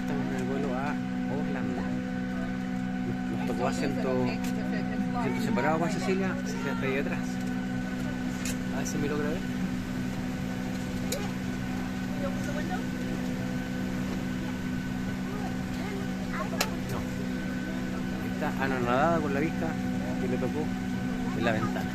estamos en el vuelo a Orlando. Nos tocó asiento separado con Cecilia, Cecilia está ahí atrás. A ver si me logra ver. No. Está anonadada con la vista que le tocó en la ventana.